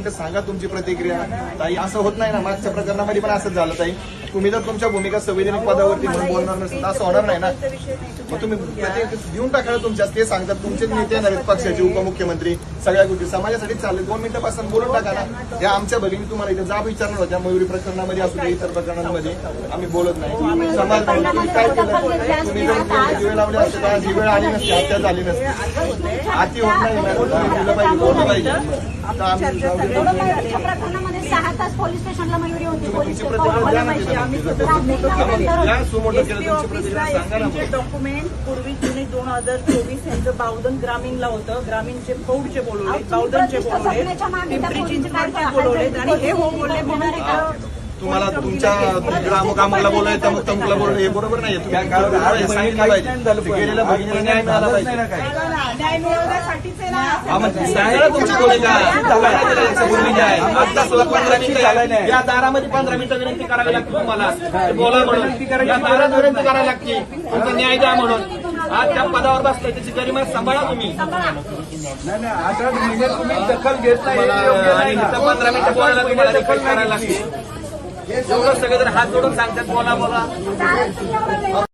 मिनिटं सांगा तुमची प्रतिक्रिया. ताई असं होत नाही ना, मागच्या प्रकरणामध्ये पण असंच झालं ताई. तुम्ही जर तुमच्या भूमिका संवैधानिक पदावरती म्हणून बोलणार नसेल तर असं होणार नाही ना. मग तुम्ही देऊन टाका तुमच्या, ते सांगतात तुमचे नेते येणार आहेत पक्षाचे, उपमुख्यमंत्री, सगळ्या गोष्टी समाजासाठी चालले. 2 मिनिटापासून बोलून टाका ना. या आमच्या भगिनी तुम्हाला इथे जाब विचारणार होत्या, मयुरी प्रकरणामध्ये असू दे, इतर प्रकरणांमध्ये आम्ही बोलत नाही. समाज तुम्ही काय केलं, तुम्ही जर दिवे लावले असते तर ही वेळ आली नसती, हत्या झाली नसती. आती होत नाही दिलं पाहिजे, बोललं पाहिजे. आता आम्ही प्रकरणामध्ये 6 तास पोलीस स्टेशनला मयुरी होती. तुमची प्रतिक्रिया द्या ना तिथं. या सुमोटो केलं तुमची प्रतिक्रिया सांगा ना. डॉक्युमेंट पूर्वी जुने 2024 यांचं बावधन ग्रामीणला होतं. ग्रामीणचे फौडचे बोलवले, बावधनचे बोलवले, पिंपरी चिंचवडचे बोलवले आणि हे हो बोलले म्हणून तुम्हाला तुमच्या ग्रामकामाला बोलायचं मग तमुकला बोलणं हे बरोबर नाही. तुम्ही सांगितलं पाहिजे गेलेल्या भगिनीला न्याय मिळाला पाहिजे. न्याय मिळवण्यासाठीच आहे ना. सांगा तुमची भूमिका. आता 15 मिनिटं या दारामध्ये 15 मिनिटं विनंती करावी लागते तुम्हाला. बोला म्हणून या दारात विनंती करावी लागते तुमचा न्याय द्या म्हणून. आज त्या पदावर बसलाय त्याची गरिमा सांभाळा तुम्ही. नाही 18 महिने तुम्ही दखल घेत नाही आणि 15 मिनिटं बोलायला तुम्हाला दखल करायला लागते. एवढं सगळेजण हात जोडून सांगतात बोला बोला.